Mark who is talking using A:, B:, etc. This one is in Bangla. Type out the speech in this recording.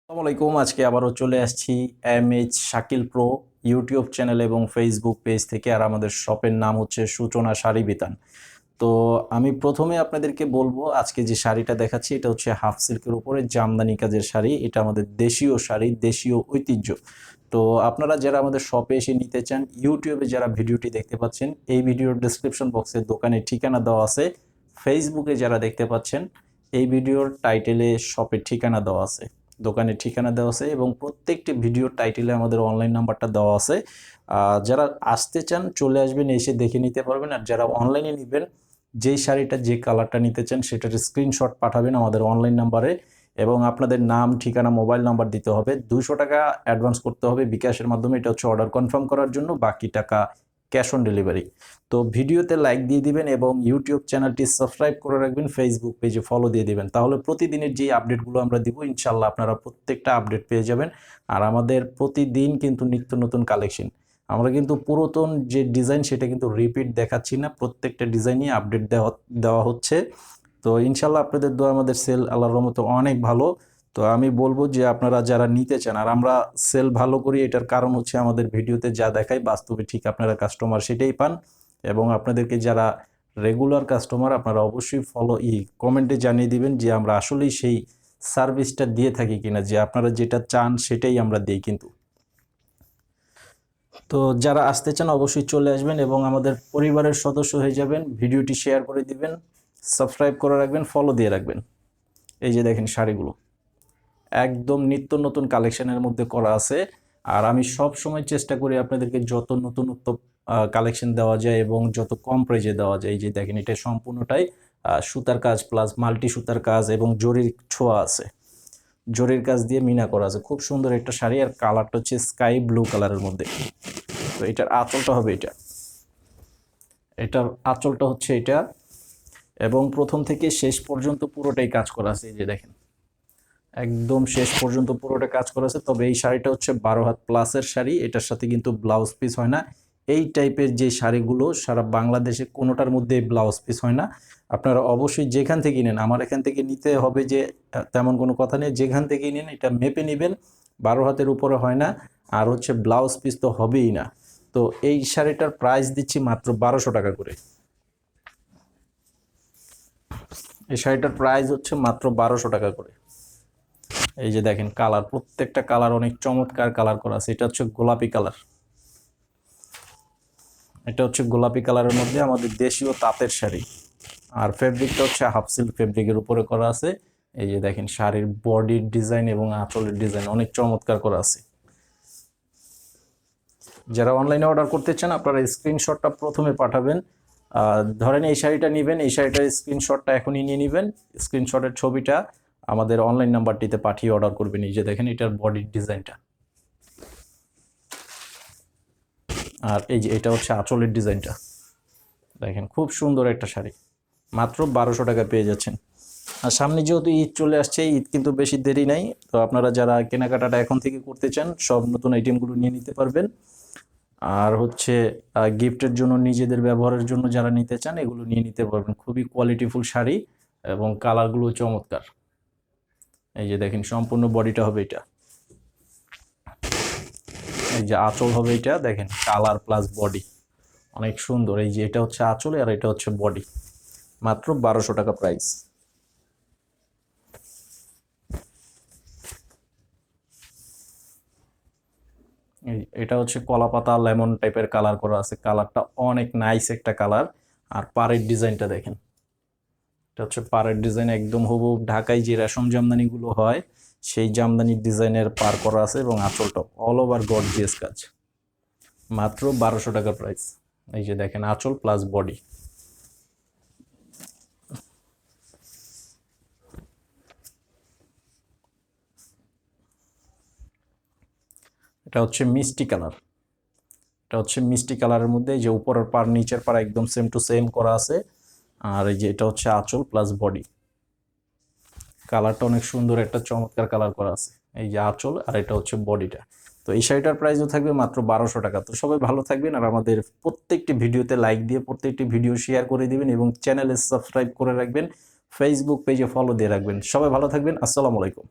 A: আসসালামু আলাইকুম। আজকে আবারও চলে আসছি MH Shakil pro YouTube channel এবং ফেসবুক পেজ থেকে। আর আমাদের শপের নাম হচ্ছে সূচনা শাড়ি বিতান। তো আমি প্রথমে আপনাদেরকে বলবো, আজকে যে শাড়িটা দেখাচ্ছি এটা হচ্ছে হাফ সিল্কের উপরে জামদানি কাজের শাড়ি। এটা আমাদের দেশীয় শাড়ি, দেশীয় ঐতিহ্য। তো আপনারা যারা আমাদের শপে এসে নিতে চান, ইউটিউবে যারা ভিডিওটি দেখতে পাচ্ছেন, এই ভিডিওর ডেসক্রিপশন বক্সে দোকানের ঠিকানা দেওয়া আছে। ফেসবুকে যারা দেখতে পাচ্ছেন, এই ভিডিওর টাইটেলে শপের ঠিকানা দেওয়া আছে, দোকানের ঠিকানা দেওয়া আছে এবং প্রত্যেকটি ভিডিওর টাইটেলে আমাদের অনলাইন নাম্বারটা দেওয়া আছে। যারা আসতে চান চলে আসবেন, এসে দেখে নিতে পারবেন। আর যারা অনলাইনে নেবেন, যেই শাড়িটা যে কালারটা নিতে চান সেটার স্ক্রিনশট পাঠাবেন আমাদের অনলাইন নাম্বারে এবং আপনাদের নাম, ঠিকানা, মোবাইল নাম্বার দিতে হবে। 200 টাকা অ্যাডভান্স করতে হবে বিকাশের মাধ্যমে। এটা হচ্ছে অর্ডার কনফার্ম করার জন্য, বাকি টাকা ক্যাশ অন ডেলিভারি। তো ভিডিওতে লাইক দিয়ে দিবেন এবং ইউটিউব চ্যানেলটি সাবস্ক্রাইব করে রাখবেন, ফেসবুক পেজে ফলো দিয়ে দিবেন। তাহলে প্রতিদিনের যে আপডেটগুলো আমরা দিব, ইনশাল্লাহ আপনারা প্রত্যেকটা আপডেট পেয়ে যাবেন। আর আমাদের প্রতিদিন কিন্তু নিত্য নতুন কালেকশন, আমরা কিন্তু পুরাতন যে ডিজাইন সেটা কিন্তু রিপিট দেখাচ্ছি না, প্রত্যেকটা ডিজাইনই আপডেট দেওয়া হচ্ছে। তো ইনশাল্লাহ আপনাদের দোয়া আমাদের সেল আল্লাহর রহমতে অনেক ভালো। তো আমি বলবো যে আপনারা যারা নিতে চান, আর আমরা সেল ভালো করি এটার কারণ হচ্ছে আমাদের ভিডিওতে যা দেখাই বাস্তবে ঠিক আপনারা কাস্টমার সেটাই পান। এবং আপনাদেরকে যারা রেগুলার কাস্টমার, আপনারা অবশ্যই কমেন্টে জানিয়ে দিবেন যে আমরা আসলেই সেই সার্ভিসটা দিয়ে থাকি কিনা, যে আপনারা যেটা চান সেটাই আমরা দিই কিন্তু। তো যারা আসতে চান অবশ্যই চলে আসবেন এবং আমাদের পরিবারের সদস্য হয়ে যাবেন। ভিডিওটি শেয়ার করে দিবেন, সাবস্ক্রাইব করে রাখবেন, ফলো দিয়ে রাখবেন। এই যে দেখেন শাড়িগুলো একদম নিত্য নতুন কালেকশনের মধ্যে করা আছে। আর আমি সব সময় চেষ্টা করি আপনাদেরকে যত নতুনত্ব কালেকশন দেওয়া যায় এবং যত কম প্রাইজে দেওয়া যায়। এই যে দেখেন, এটা সম্পূর্ণটাই সুতার কাজ প্লাস মাল্টি সুতার কাজ এবং জরির ছোঁয়া আছে, জরির কাজ দিয়ে মিনা করা আছে। খুব সুন্দর একটা শাড়ি, আর কালারটা হচ্ছে স্কাই ব্লু কালারের মধ্যে। তো এটার আঁচলটা হবে এটার আঁচলটা হচ্ছে এটা, এবং প্রথম থেকে শেষ পর্যন্ত পুরোটাই কাজ করা আছে। এই যে দেখেন, একদম শেষ পর্যন্ত পুরোটা কাজ করা আছে। তবে এই শাড়িটা হচ্ছে 12 হাত প্লাসের শাড়ি, এটার সাথে কিন্তু ব্লাউজ পিস হয় না। এই টাইপের যে শাড়িগুলো সারা বাংলাদেশে কোনোটার মধ্যে ব্লাউজ পিস হয় না। আপনারা অবশ্যই যেখান থেকে নেন, আমার এখান থেকে নিতে হবে যে তেমন কোনো কথা নেই, যেখান থেকেই নেন এটা মেপে নেবেন। 12 হাতের উপরে হয় না, আর হচ্ছে ব্লাউজ পিস তো হবেই না। তো এই শাড়িটার প্রাইস দিচ্ছি মাত্র 1200 টাকা করে। এই শাড়িটার প্রাইস হচ্ছে মাত্র 1200 টাকা করে। এই যে দেখেন কালার, প্রত্যেকটা কালার অনেক চমৎকার কালার করা আছে। এটা হচ্ছে গোলাপি কালার, এটা হচ্ছে গোলাপি কালারের মধ্যে আমাদের দেশীয় তাঁতের শাড়ি। আর ফেব্রিকটা হচ্ছে হাফ সিল্ক ফেব্রিকের উপরে করা আছে। এই যে দেখেন শাড়ির বডির ডিজাইন এবং আঁচলের ডিজাইন অনেক চমৎকার করা আছে। যারা অনলাইনে অর্ডার করতে চান আপনারা স্ক্রিনশটটা প্রথমে পাঠাবেন। ধরেন এই শাড়িটা নেবেন, এই শাড়িটার স্ক্রিনশটটা এখনই নিয়ে নেবেন। স্ক্রিনশটের ছবিটা আমাদের অনলাইন নাম্বারটিতে পাঠিয়ে অর্ডার করবেন। এই যে দেখেন এটার বডির ডিজাইনটা, আর এই যে এটা হচ্ছে আঁচলের ডিজাইনটা। দেখেন খুব সুন্দর একটা শাড়ি, মাত্র 1200 টাকা পেয়ে যাচ্ছেন। আর সামনে যেহেতু ঈদ চলে আসছে, ঈদ কিন্তু বেশি দেরি নাই। তো আপনারা যারা কেনাকাটাটা এখন থেকে করতে চান সব নতুন আইটেমগুলো নিয়ে নিতে পারবেন। আর হচ্ছে গিফটের জন্য, নিজেদের ব্যবহারের জন্য যারা নিতে চান এগুলো নিয়ে নিতে পারবেন। খুবই কোয়ালিটিফুল শাড়ি এবং কালারগুলো চমৎকার। এই যে দেখেন সম্পূর্ণ বডিটা হবে এটা, এই যে আঁচল হবে এটা, দেখেন কালার প্লাস বডি অনেক সুন্দর। এই যে এটা হচ্ছে আঁচলে আর এটা হচ্ছে বডি, মাত্র 1200 টাকা প্রাইস। এটা হচ্ছে কলা পাতা লেমন টাইপের কালার করা আছে, কালারটা অনেক নাইস একটা কালার। আর পাড়ের ডিজাইনটা দেখেন, এটা হচ্ছে পাড়ের ডিজাইন, একদম হুবহু ঢাকায় যে রেশম জামদানিগুলো হয় সেই জামদানির ডিজাইনের পার করা আছে এবং আঁচলটা অল ওভার গর্জিয়াস কাজ, মাত্র 1200 টাকা প্রাইস। এই যে দেখেন আঁচল প্লাস বডি। এটা হচ্ছে মিষ্টি কালার, এটা হচ্ছে মিষ্টি কালারের মধ্যে এই যে উপরের পার নিচের পার একদম সেম টু সেম করা আছে। আর এই যে এটা হচ্ছে আঁচল প্লাস বডি, কালারটা অনেক সুন্দর একটা চমৎকার কালার করা আছে। এই যে আঁচল আর এটা হচ্ছে বডিটা। তো এই শাড়িটার প্রাইসও থাকবে মাত্র 1200 টাকা। তো সবাই ভালো থাকবেন, আর আমাদের প্রত্যেকটি ভিডিওতে লাইক দিয়ে প্রত্যেকটি ভিডিও শেয়ার করে দিবেন এবং চ্যানেলে সাবস্ক্রাইব করে রাখবেন, ফেসবুক পেজে ফলো দিয়ে রাখবেন। সবাই ভালো থাকবেন, আসসালামু আলাইকুম।